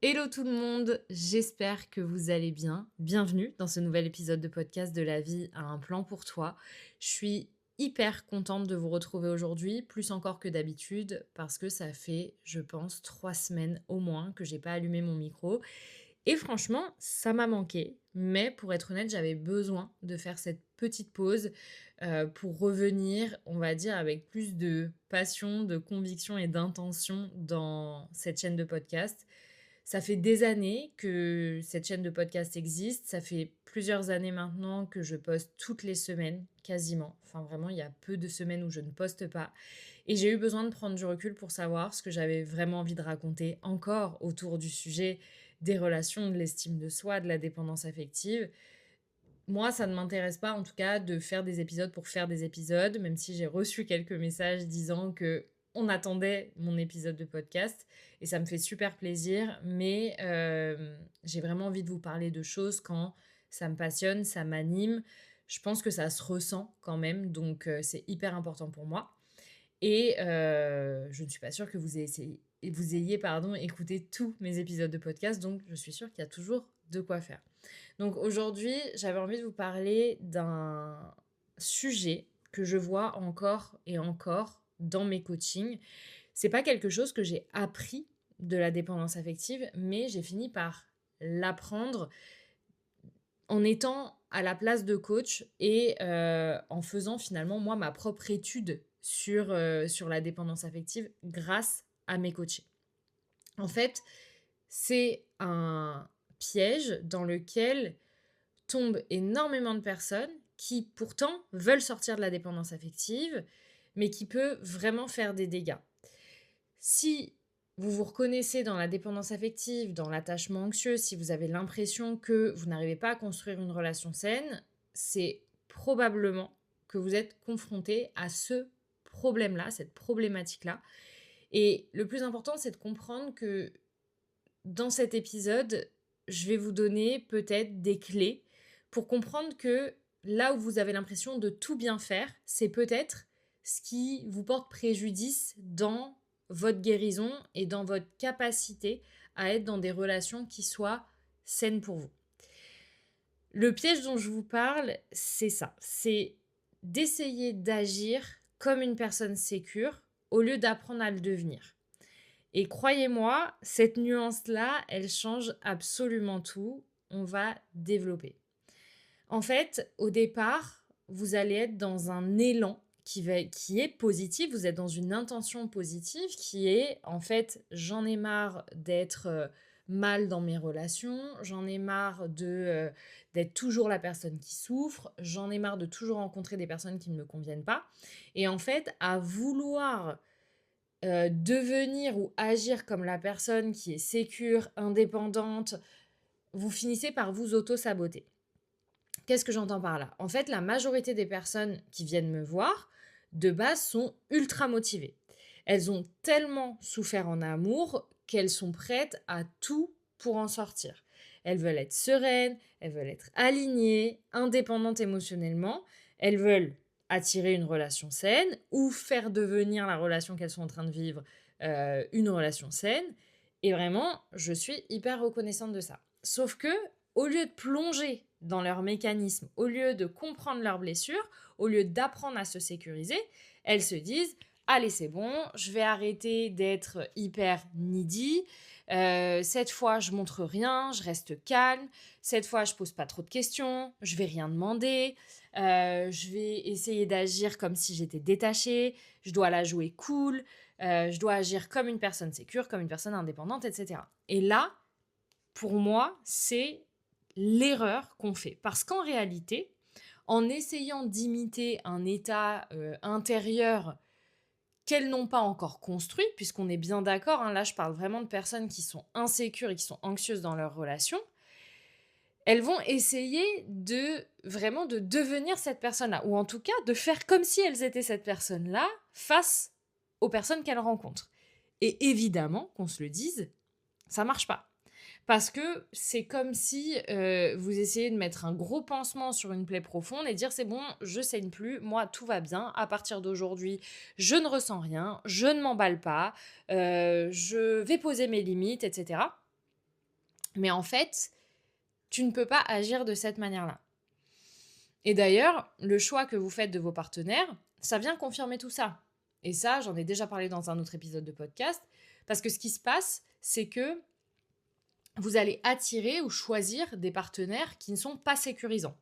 Hello tout le monde, j'espère que vous allez bien. Bienvenue dans ce nouvel épisode de podcast de La vie a un plan pour toi. Je suis hyper contente de vous retrouver aujourd'hui, plus encore que d'habitude, parce que ça fait, je pense, 3 semaines au moins que j'ai pas allumé mon micro. Et franchement, ça m'a manqué. Mais pour être honnête, j'avais besoin de faire cette petite pause pour revenir, on va dire, avec plus de passion, de conviction et d'intention dans cette chaîne de podcast. Ça fait des années que cette chaîne de podcast existe. Ça fait plusieurs années maintenant que je poste toutes les semaines, quasiment. Enfin, vraiment, il y a peu de semaines où je ne poste pas. Et j'ai eu besoin de prendre du recul pour savoir ce que j'avais vraiment envie de raconter encore autour du sujet des relations, de l'estime de soi, de la dépendance affective. Moi, ça ne m'intéresse pas, en tout cas, de faire des épisodes pour faire des épisodes, même si j'ai reçu quelques messages disant que on attendait mon épisode de podcast et ça me fait super plaisir, mais j'ai vraiment envie de vous parler de choses quand ça me passionne, ça m'anime. Je pense que ça se ressent quand même, donc c'est hyper important pour moi. Et je ne suis pas sûre que vous ayez pardon, écouté tous mes épisodes de podcast, donc je suis sûre qu'il y a toujours de quoi faire. Donc aujourd'hui, j'avais envie de vous parler d'un sujet que je vois encore et encore dans mes coachings. C'est pas quelque chose que j'ai appris de la dépendance affective, mais j'ai fini par l'apprendre en étant à la place de coach et en faisant finalement moi ma propre étude sur la dépendance affective grâce à mes coachés. En fait, c'est un piège dans lequel tombent énormément de personnes qui pourtant veulent sortir de la dépendance affective, mais qui peut vraiment faire des dégâts. Si vous vous reconnaissez dans la dépendance affective, dans l'attachement anxieux, si vous avez l'impression que vous n'arrivez pas à construire une relation saine, c'est probablement que vous êtes confronté à ce problème-là, cette problématique-là. Et le plus important, c'est de comprendre que dans cet épisode, je vais vous donner peut-être des clés pour comprendre que là où vous avez l'impression de tout bien faire, c'est peut-être ce qui vous porte préjudice dans votre guérison et dans votre capacité à être dans des relations qui soient saines pour vous. Le piège dont je vous parle, c'est ça. C'est d'essayer d'agir comme une personne sécure au lieu d'apprendre à le devenir. Et croyez-moi, cette nuance-là, elle change absolument tout. On va développer. En fait, au départ, vous allez être dans un élan qui est positif. Vous êtes dans une intention positive qui est, en fait, j'en ai marre d'être mal dans mes relations, j'en ai marre d'être toujours la personne qui souffre, j'en ai marre de toujours rencontrer des personnes qui ne me conviennent pas. Et en fait, à vouloir devenir ou agir comme la personne qui est sécure, indépendante, vous finissez par vous auto-saboter. Qu'est-ce que j'entends par là? En fait, la majorité des personnes qui viennent me voir, de base, sont ultra motivées. Elles ont tellement souffert en amour qu'elles sont prêtes à tout pour en sortir. Elles veulent être sereines, elles veulent être alignées, indépendantes émotionnellement, elles veulent attirer une relation saine ou faire devenir la relation qu'elles sont en train de vivre une relation saine. Et vraiment, je suis hyper reconnaissante de ça. Sauf que, au lieu de plonger dans leurs mécanismes, au lieu de comprendre leurs blessures, au lieu d'apprendre à se sécuriser, elles se disent allez, c'est bon, je vais arrêter d'être hyper needy. Cette fois, je montre rien, je reste calme. Cette fois, je pose pas trop de questions, je vais rien demander. Je vais essayer d'agir comme si j'étais détachée. Je dois la jouer cool. Je dois agir comme une personne sécure, comme une personne indépendante, etc. Et là, pour moi, c'est l'erreur qu'on fait. Parce qu'en réalité, en essayant d'imiter un état intérieur qu'elles n'ont pas encore construit, puisqu'on est bien d'accord, hein, là je parle vraiment de personnes qui sont insécures et qui sont anxieuses dans leur relation, elles vont essayer de vraiment de devenir cette personne-là, ou en tout cas de faire comme si elles étaient cette personne-là face aux personnes qu'elles rencontrent. Et évidemment, qu'on se le dise, ça marche pas. Parce que c'est comme si vous essayez de mettre un gros pansement sur une plaie profonde et dire c'est bon, je saigne plus, moi tout va bien, à partir d'aujourd'hui, je ne ressens rien, je ne m'emballe pas, je vais poser mes limites, etc. Mais en fait, tu ne peux pas agir de cette manière-là. Et d'ailleurs, le choix que vous faites de vos partenaires, ça vient confirmer tout ça. Et ça, j'en ai déjà parlé dans un autre épisode de podcast, parce que ce qui se passe, c'est que vous allez attirer ou choisir des partenaires qui ne sont pas sécurisants.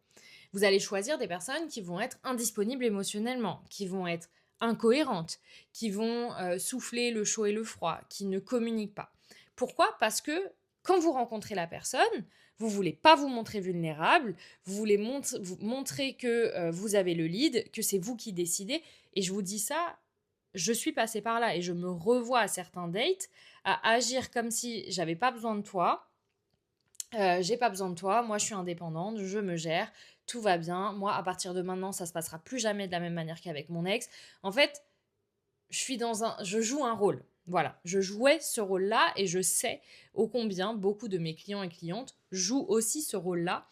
Vous allez choisir des personnes qui vont être indisponibles émotionnellement, qui vont être incohérentes, qui vont souffler le chaud et le froid, qui ne communiquent pas. Pourquoi ? Parce que quand vous rencontrez la personne, vous voulez pas vous montrer vulnérable, vous voulez vous montrer que vous avez le lead, que c'est vous qui décidez. Et je vous dis ça, je suis passée par là et je me revois à certains dates à agir comme si j'avais pas besoin de toi. J'ai pas besoin de toi, moi je suis indépendante, je me gère, tout va bien. Moi, à partir de maintenant, ça se passera plus jamais de la même manière qu'avec mon ex. En fait, je joue un rôle. Voilà, je jouais ce rôle-là et je sais ô combien beaucoup de mes clients et clientes jouent aussi ce rôle-là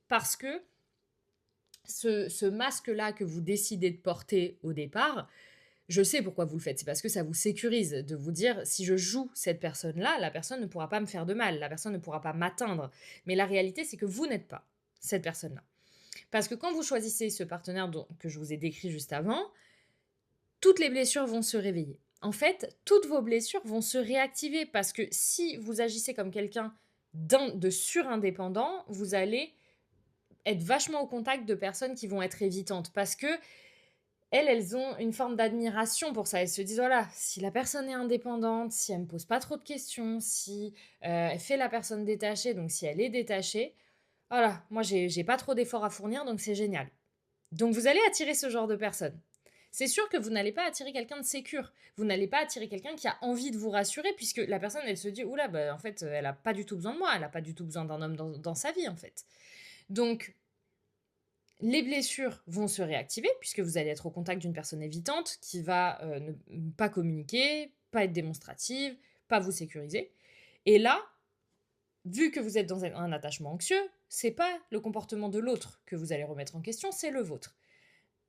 parce que ce masque-là que vous décidez de porter au départ, je sais pourquoi vous le faites. C'est parce que ça vous sécurise de vous dire si je joue cette personne-là, la personne ne pourra pas me faire de mal, la personne ne pourra pas m'atteindre. Mais la réalité, c'est que vous n'êtes pas cette personne-là. Parce que quand vous choisissez ce partenaire que je vous ai décrit juste avant, toutes les blessures vont se réveiller. En fait, toutes vos blessures vont se réactiver parce que si vous agissez comme quelqu'un de surindépendant, vous allez être vachement au contact de personnes qui vont être évitantes parce que elles ont une forme d'admiration pour ça. Elles se disent, voilà, si la personne est indépendante, si elle me pose pas trop de questions, si elle fait la personne détachée, donc si elle est détachée, voilà, moi j'ai pas trop d'efforts à fournir, donc c'est génial. Donc vous allez attirer ce genre de personne. C'est sûr que vous n'allez pas attirer quelqu'un de sécure. Vous n'allez pas attirer quelqu'un qui a envie de vous rassurer, puisque la personne, elle se dit, oula, bah, en fait, elle a pas du tout besoin de moi, elle a pas du tout besoin d'un homme dans sa vie, en fait. Donc, les blessures vont se réactiver puisque vous allez être au contact d'une personne évitante qui va ne pas communiquer, pas être démonstrative, pas vous sécuriser. Et là, vu que vous êtes dans un attachement anxieux, c'est pas le comportement de l'autre que vous allez remettre en question, c'est le vôtre.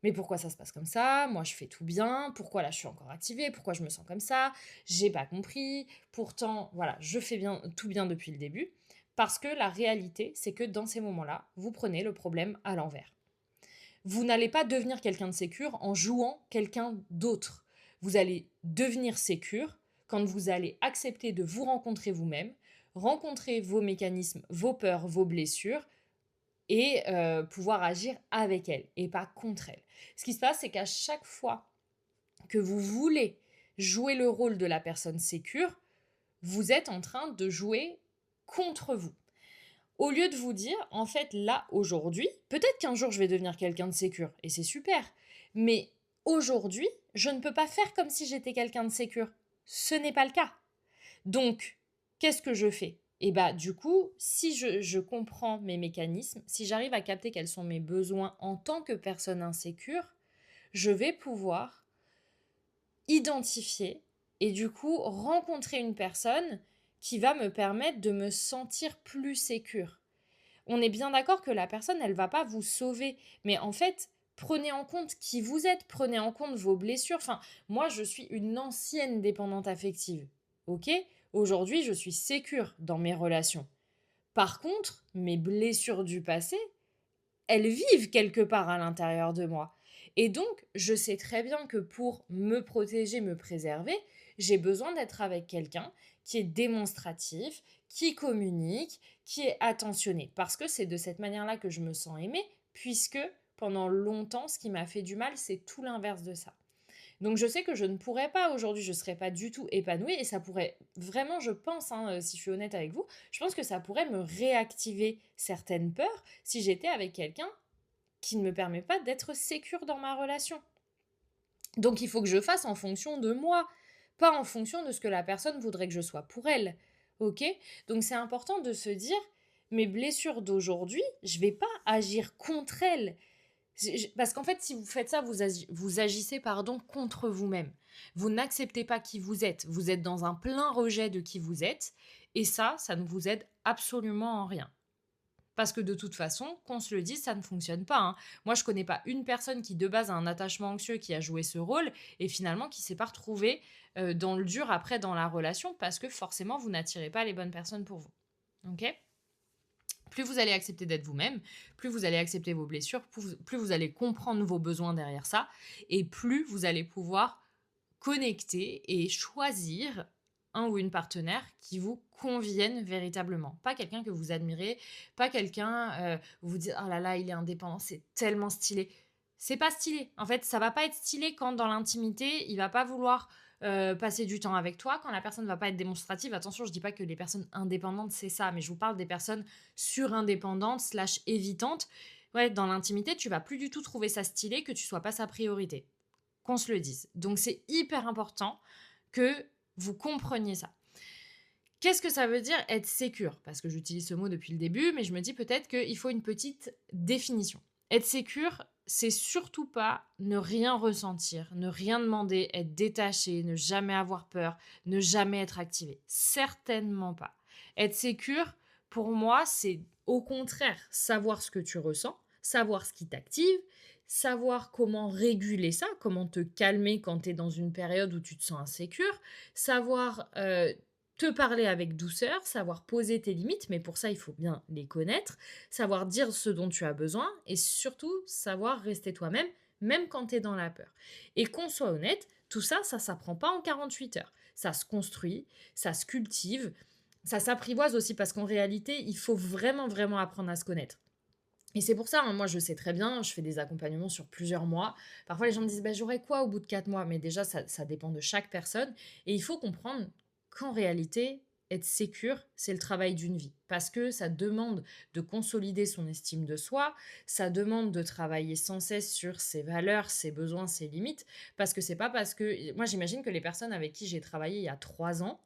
Mais pourquoi ça se passe comme ça? Moi, je fais tout bien. Pourquoi là, je suis encore activée? Pourquoi je me sens comme ça? J'ai pas compris. Pourtant, voilà, je fais bien tout bien depuis le début. Parce que la réalité, c'est que dans ces moments-là, vous prenez le problème à l'envers. Vous n'allez pas devenir quelqu'un de sécure en jouant quelqu'un d'autre. Vous allez devenir sécure quand vous allez accepter de vous rencontrer vous-même, rencontrer vos mécanismes, vos peurs, vos blessures et pouvoir agir avec elles et pas contre elles. Ce qui se passe, c'est qu'à chaque fois que vous voulez jouer le rôle de la personne sécure, vous êtes en train de jouer contre vous. Au lieu de vous dire, en fait, là, aujourd'hui, peut-être qu'un jour je vais devenir quelqu'un de sécure, et c'est super, mais aujourd'hui, je ne peux pas faire comme si j'étais quelqu'un de sécure. Ce n'est pas le cas. Donc, qu'est-ce que je fais? Et bah, du coup, si je comprends mes mécanismes, si j'arrive à capter quels sont mes besoins en tant que personne insécure, je vais pouvoir identifier et du coup rencontrer une personne qui va me permettre de me sentir plus sécure. On est bien d'accord que la personne, elle va pas vous sauver, mais en fait, prenez en compte qui vous êtes, prenez en compte vos blessures. Enfin, moi, je suis une ancienne dépendante affective, ok? Aujourd'hui, je suis sécure dans mes relations. Par contre, mes blessures du passé, elles vivent quelque part à l'intérieur de moi. Et donc, je sais très bien que pour me protéger, me préserver, j'ai besoin d'être avec quelqu'un qui est démonstratif, qui communique, qui est attentionné. Parce que c'est de cette manière-là que je me sens aimée, puisque pendant longtemps, ce qui m'a fait du mal, c'est tout l'inverse de ça. Donc je sais que je ne pourrais pas aujourd'hui, je ne serais pas du tout épanouie et ça pourrait vraiment, je pense, hein, si je suis honnête avec vous, je pense que ça pourrait me réactiver certaines peurs si j'étais avec quelqu'un qui ne me permet pas d'être sécure dans ma relation. Donc il faut que je fasse en fonction de moi, pas en fonction de ce que la personne voudrait que je sois pour elle. Ok? Donc c'est important de se dire, mes blessures d'aujourd'hui, je ne vais pas agir contre elles. Parce qu'en fait, si vous faites ça, vous agissez contre vous-même. Vous n'acceptez pas qui vous êtes. Vous êtes dans un plein rejet de qui vous êtes. Et ça ne vous aide absolument en rien. Parce que de toute façon, qu'on se le dise, ça ne fonctionne pas, hein. Moi, je connais pas une personne qui, de base, a un attachement anxieux, qui a joué ce rôle, et finalement, qui s'est pas retrouvée dans le dur après dans la relation, parce que forcément, vous n'attirez pas les bonnes personnes pour vous. OK? Plus vous allez accepter d'être vous-même, plus vous allez accepter vos blessures, plus vous allez comprendre vos besoins derrière ça et plus vous allez pouvoir connecter et choisir un ou une partenaire qui vous convienne véritablement. Pas quelqu'un que vous admirez, pas quelqu'un, où vous dites: «Oh là là, il est indépendant, c'est tellement stylé». C'est pas stylé. En fait, ça va pas être stylé quand dans l'intimité, il va pas vouloir, passer du temps avec toi, quand la personne va pas être démonstrative. Attention, je dis pas que les personnes indépendantes, c'est ça, mais je vous parle des personnes surindépendantes/évitantes. Ouais, dans l'intimité, tu vas plus du tout trouver ça stylé que tu sois pas sa priorité. Qu'on se le dise. Donc c'est hyper important que vous compreniez ça. Qu'est-ce que ça veut dire être sécure? Parce que j'utilise ce mot depuis le début, mais je me dis peut-être qu'il faut une petite définition. Être sécure, c'est surtout pas ne rien ressentir, ne rien demander, être détaché, ne jamais avoir peur, ne jamais être activé. Certainement pas. Être sécure, pour moi, c'est au contraire savoir ce que tu ressens, savoir ce qui t'active, savoir comment réguler ça, comment te calmer quand tu es dans une période où tu te sens insécure, savoir te parler avec douceur, savoir poser tes limites, mais pour ça, il faut bien les connaître, savoir dire ce dont tu as besoin et surtout savoir rester toi-même, même quand tu es dans la peur. Et qu'on soit honnête, tout ça, ça s'apprend pas en 48 heures. Ça se construit, ça se cultive, ça s'apprivoise aussi parce qu'en réalité, il faut vraiment, vraiment apprendre à se connaître. Et c'est pour ça, hein, moi je sais très bien, je fais des accompagnements sur plusieurs mois. Parfois les gens me disent: «Bah, j'aurais quoi au bout de 4 mois?» Mais déjà ça dépend de chaque personne et il faut comprendre qu'en réalité, être sécure, c'est le travail d'une vie. Parce que ça demande de consolider son estime de soi, ça demande de travailler sans cesse sur ses valeurs, ses besoins, ses limites. Parce que c'est pas parce que moi j'imagine que les personnes avec qui j'ai travaillé il y a 3 ans,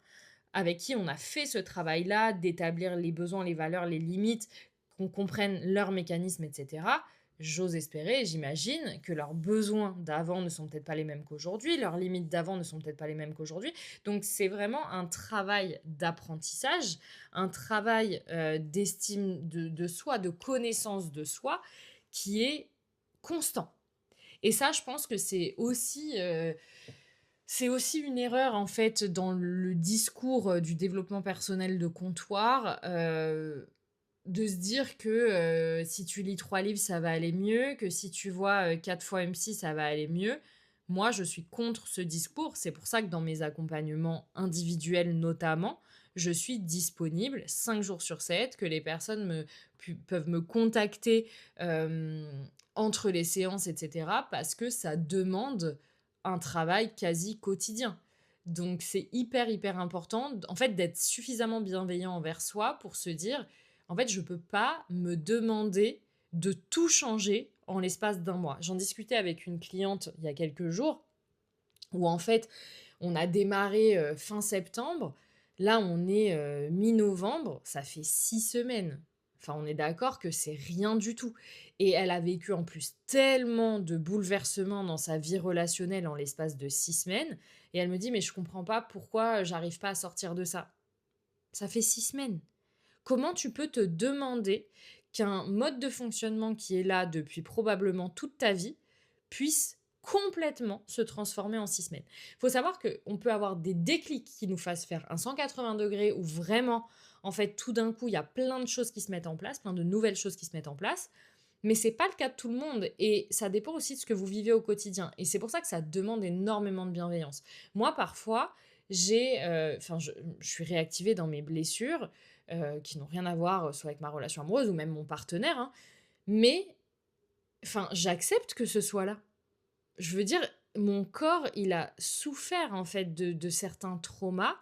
avec qui on a fait ce travail-là, d'établir les besoins, les valeurs, les limites, qu'on comprenne leurs mécanismes, et cetera. J'ose espérer, j'imagine, que leurs besoins d'avant ne sont peut-être pas les mêmes qu'aujourd'hui, leurs limites d'avant ne sont peut-être pas les mêmes qu'aujourd'hui. Donc c'est vraiment un travail d'apprentissage, un travail, d'estime de soi, de connaissance de soi qui est constant. Et ça, je pense que c'est aussi une erreur, en fait, dans le discours, du développement personnel de comptoir, de se dire que, si tu lis 3 livres, ça va aller mieux, que si tu vois, 4 fois un psy, ça va aller mieux. Moi, je suis contre ce discours. C'est pour ça que dans mes accompagnements individuels notamment, je suis disponible 5 jours sur 7, que les personnes peuvent me contacter, entre les séances et cetera, parce que ça demande un travail quasi quotidien. Donc c'est hyper, hyper important, en fait, d'être suffisamment bienveillant envers soi pour se dire: «En fait, je peux pas me demander de tout changer en l'espace d'un mois». J'en discutais avec une cliente il y a quelques jours où en fait, on a démarré, fin septembre. Là, on est, mi-novembre, ça fait 6 semaines. Enfin, on est d'accord que c'est rien du tout et elle a vécu en plus tellement de bouleversements dans sa vie relationnelle en l'espace de 6 semaines et elle me dit: «Mais je comprends pas pourquoi j'arrive pas à sortir de ça». Ça fait 6 semaines. Comment tu peux te demander qu'un mode de fonctionnement qui est là depuis probablement toute ta vie puisse complètement se transformer en 6 semaines? Il faut savoir qu'on peut avoir des déclics qui nous fassent faire un 180 degrés où vraiment, en fait, tout d'un coup, il y a plein de choses qui se mettent en place, plein de nouvelles choses qui se mettent en place. Mais c'est pas le cas de tout le monde et ça dépend aussi de ce que vous vivez au quotidien. Et c'est pour ça que ça demande énormément de bienveillance. Moi, parfois, je suis réactivée dans mes blessures qui n'ont rien à voir soit avec ma relation amoureuse ou même mon partenaire, hein, mais enfin, j'accepte que ce soit là. Je veux dire, mon corps, il a souffert en fait de certains traumas.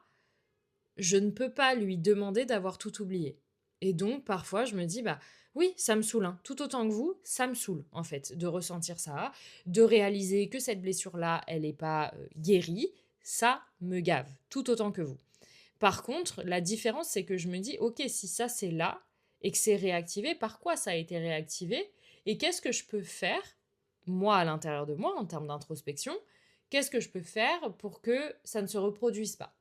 Je ne peux pas lui demander d'avoir tout oublié. Et donc, parfois, je me dis, bah oui, ça me saoule, hein. Tout autant que vous, ça me saoule, en fait, de ressentir ça, de réaliser que cette blessure-là, elle n'est pas guérie. Ça me gave, tout autant que vous. Par contre, la différence, c'est que je me dis, ok, si ça c'est là et que c'est réactivé, par quoi ça a été réactivé? Et qu'est-ce que je peux faire, moi, à l'intérieur de moi, en termes d'introspection, qu'est-ce que je peux faire pour que ça ne se reproduise pas?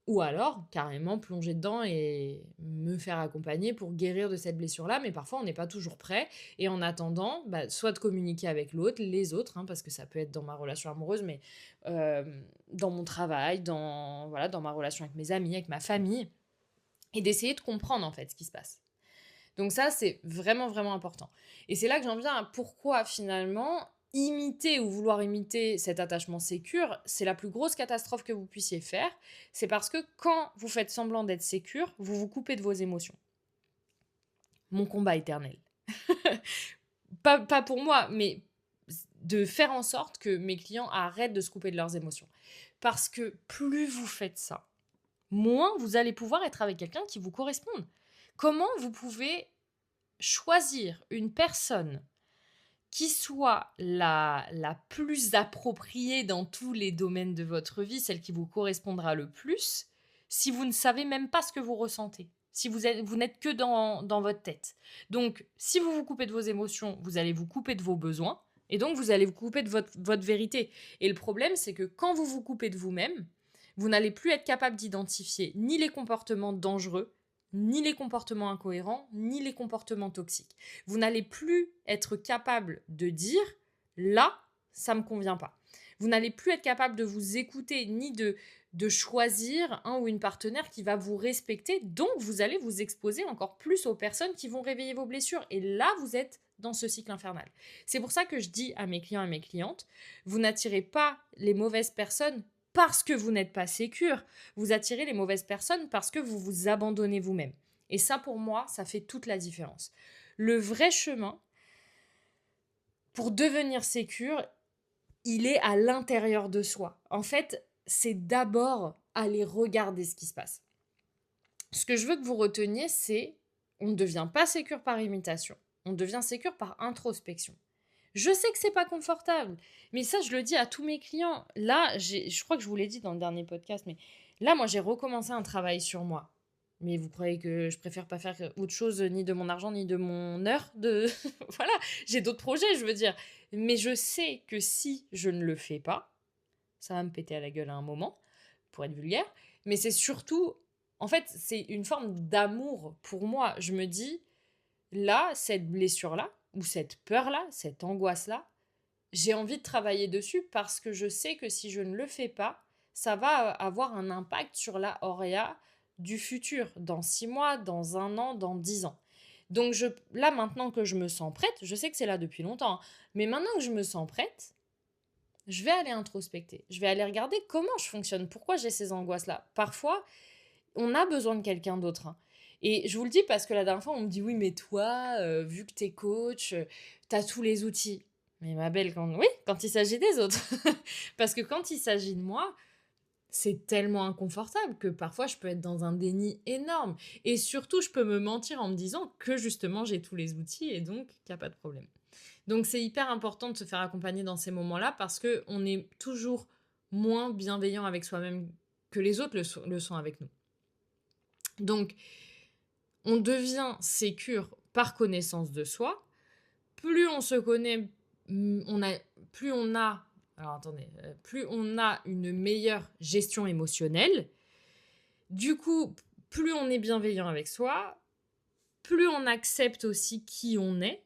Ou alors, carrément plonger dedans et me faire accompagner pour guérir de cette blessure-là, mais parfois on n'est pas toujours prêt. Et en attendant, bah, soit de communiquer avec l'autre, les autres, hein, parce que ça peut être dans ma relation amoureuse, mais dans mon travail, dans ma relation avec mes amis, avec ma famille, et d'essayer de comprendre en fait ce qui se passe. Donc ça, c'est vraiment, vraiment important. Et c'est là que j'en viens à pourquoi finalement imiter ou vouloir imiter cet attachement sécure, c'est la plus grosse catastrophe que vous puissiez faire. C'est parce que quand vous faites semblant d'être sécure, vous vous coupez de vos émotions. Mon combat éternel. Pas pour moi, mais de faire en sorte que mes clients arrêtent de se couper de leurs émotions. Parce que plus vous faites ça, moins vous allez pouvoir être avec quelqu'un qui vous corresponde. Comment vous pouvez choisir une personne qui soit la plus appropriée dans tous les domaines de votre vie, celle qui vous correspondra le plus, si vous ne savez même pas ce que vous ressentez, si vous n'êtes que dans votre tête. Donc, si vous vous coupez de vos émotions, vous allez vous couper de vos besoins, et donc vous allez vous couper de votre vérité. Et le problème, c'est que quand vous vous coupez de vous-même, vous n'allez plus être capable d'identifier ni les comportements dangereux, ni les comportements incohérents, ni les comportements toxiques. Vous n'allez plus être capable de dire là, ça me convient pas. Vous n'allez plus être capable de vous écouter ni de choisir un ou une partenaire qui va vous respecter. Donc, vous allez vous exposer encore plus aux personnes qui vont réveiller vos blessures. Et là, vous êtes dans ce cycle infernal. C'est pour ça que je dis à mes clients et mes clientes, vous n'attirez pas les mauvaises personnes parce que vous n'êtes pas sécure. Vous attirez les mauvaises personnes parce que vous vous abandonnez vous-même. Et ça, pour moi, ça fait toute la différence. Le vrai chemin pour devenir sécure, il est à l'intérieur de soi. En fait, c'est d'abord aller regarder ce qui se passe. Ce que je veux que vous reteniez, c'est on ne devient pas sécure par imitation. On devient sécure par introspection. Je sais que c'est pas confortable, mais ça, je le dis à tous mes clients. Là, je crois que je vous l'ai dit dans le dernier podcast, mais là, moi, j'ai recommencé un travail sur moi. Mais vous croyez que je préfère pas faire autre chose, ni de mon argent, ni de mon heure de... Voilà, j'ai d'autres projets, je veux dire. Mais je sais que si je ne le fais pas, ça va me péter à la gueule à un moment, pour être vulgaire. Mais c'est surtout... En fait, c'est une forme d'amour pour moi. Je me dis, là, cette blessure-là, ou cette peur-là, cette angoisse-là, j'ai envie de travailler dessus parce que je sais que si je ne le fais pas, ça va avoir un impact sur la Auréa du futur, dans 6 mois, dans 1 an, dans 10 ans. Donc là, maintenant que je me sens prête, je sais que c'est là depuis longtemps, hein, mais maintenant que je me sens prête, je vais aller introspecter. Je vais aller regarder comment je fonctionne, pourquoi j'ai ces angoisses-là. Parfois, on a besoin de quelqu'un d'autre, hein. Et je vous le dis parce que la dernière fois, on me dit oui, mais toi, vu que t'es coach, t'as tous les outils. Mais ma belle, oui, quand il s'agit des autres. Parce que quand il s'agit de moi, c'est tellement inconfortable que parfois je peux être dans un déni énorme. Et surtout, je peux me mentir en me disant que justement j'ai tous les outils et donc qu'il n'y a pas de problème. Donc c'est hyper important de se faire accompagner dans ces moments-là parce qu'on est toujours moins bienveillant avec soi-même que les autres le sont avec nous. Donc, on devient sécure par connaissance de soi. Plus on se connaît, plus on a, alors attendez, plus on a une meilleure gestion émotionnelle. Du coup, plus on est bienveillant avec soi, plus on accepte aussi qui on est.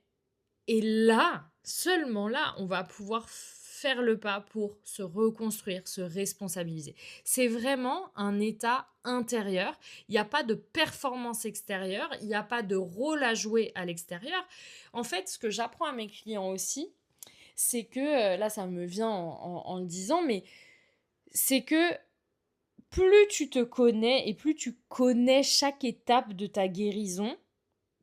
Et là, seulement là, on va pouvoir faire le pas pour se reconstruire, se responsabiliser. C'est vraiment un état intérieur. Il n'y a pas de performance extérieure, il n'y a pas de rôle à jouer à l'extérieur. En fait, ce que j'apprends à mes clients aussi, c'est que, là ça me vient en le disant, mais c'est que plus tu te connais et plus tu connais chaque étape de ta guérison,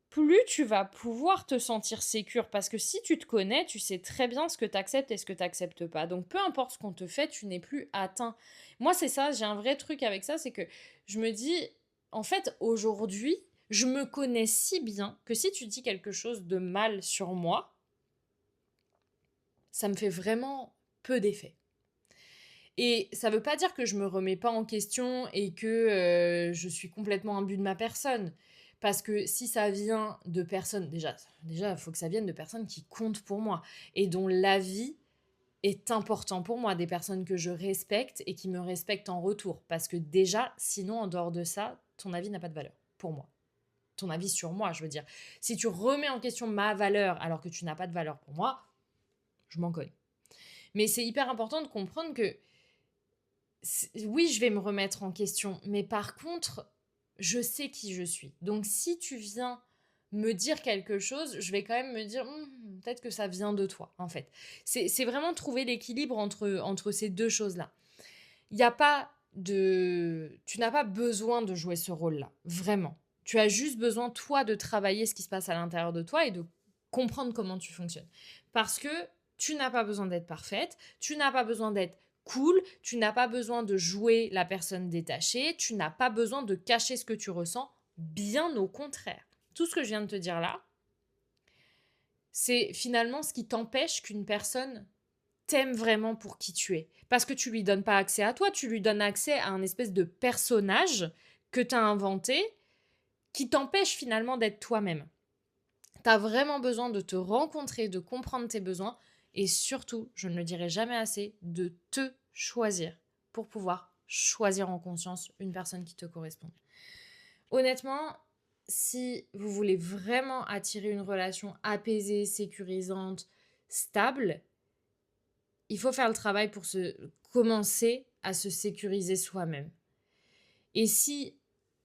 plus tu vas pouvoir te sentir sécure. Parce que si tu te connais, tu sais très bien ce que tu acceptes et ce que tu n'acceptes pas. Donc peu importe ce qu'on te fait, tu n'es plus atteint. Moi, c'est ça, j'ai un vrai truc avec ça, c'est que je me dis, en fait, aujourd'hui, je me connais si bien que si tu dis quelque chose de mal sur moi, ça me fait vraiment peu d'effet. Et ça veut pas dire que je me remets pas en question et que je suis complètement imbue de ma personne. Parce que si ça vient de personnes, déjà, il faut que ça vienne de personnes qui comptent pour moi et dont l'avis est important pour moi, des personnes que je respecte et qui me respectent en retour. Parce que déjà, sinon, en dehors de ça, ton avis n'a pas de valeur pour moi. Ton avis sur moi, je veux dire. Si tu remets en question ma valeur alors que tu n'as pas de valeur pour moi, je m'en cogne. Mais c'est hyper important de comprendre que oui, je vais me remettre en question, mais par contre, je sais qui je suis. Donc si tu viens me dire quelque chose, je vais quand même me dire peut-être que ça vient de toi, en fait. C'est vraiment trouver l'équilibre entre ces deux choses-là. Il y a pas de Tu n'as pas besoin de jouer ce rôle-là, vraiment. Tu as juste besoin, toi, de travailler ce qui se passe à l'intérieur de toi et de comprendre comment tu fonctionnes. Parce que tu n'as pas besoin d'être parfaite, tu n'as pas besoin d'être cool, tu n'as pas besoin de jouer la personne détachée, tu n'as pas besoin de cacher ce que tu ressens, bien au contraire. Tout ce que je viens de te dire là, c'est finalement ce qui t'empêche qu'une personne t'aime vraiment pour qui tu es. Parce que tu lui donnes pas accès à toi, tu lui donnes accès à un espèce de personnage que tu as inventé qui t'empêche finalement d'être toi-même. Tu as vraiment besoin de te rencontrer, de comprendre tes besoins et surtout, je ne le dirai jamais assez, de te choisir pour pouvoir choisir en conscience une personne qui te correspond. Honnêtement, si vous voulez vraiment attirer une relation apaisée, sécurisante, stable, il faut faire le travail pour commencer à se sécuriser soi-même. Et si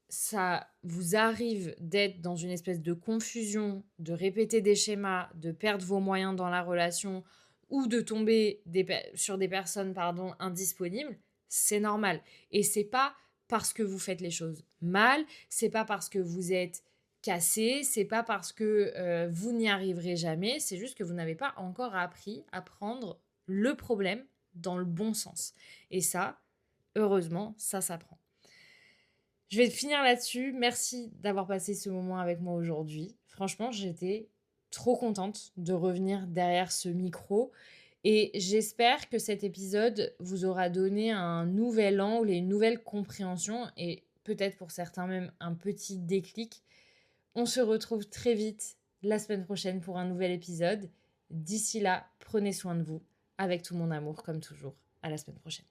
ça vous arrive d'être dans une espèce de confusion, de répéter des schémas, de perdre vos moyens dans la relation ou de tomber sur des personnes indisponibles, c'est normal. Et c'est pas parce que vous faites les choses mal, c'est pas parce que vous êtes cassé, c'est pas parce que vous n'y arriverez jamais, c'est juste que vous n'avez pas encore appris à prendre le problème dans le bon sens. Et ça, heureusement, ça s'apprend. Je vais finir là-dessus. Merci d'avoir passé ce moment avec moi aujourd'hui. Franchement, j'étais trop contente de revenir derrière ce micro et j'espère que cet épisode vous aura donné un nouvel angle et une nouvelle compréhension et peut-être pour certains même un petit déclic. On se retrouve très vite la semaine prochaine pour un nouvel épisode. D'ici là, prenez soin de vous avec tout mon amour comme toujours. À la semaine prochaine.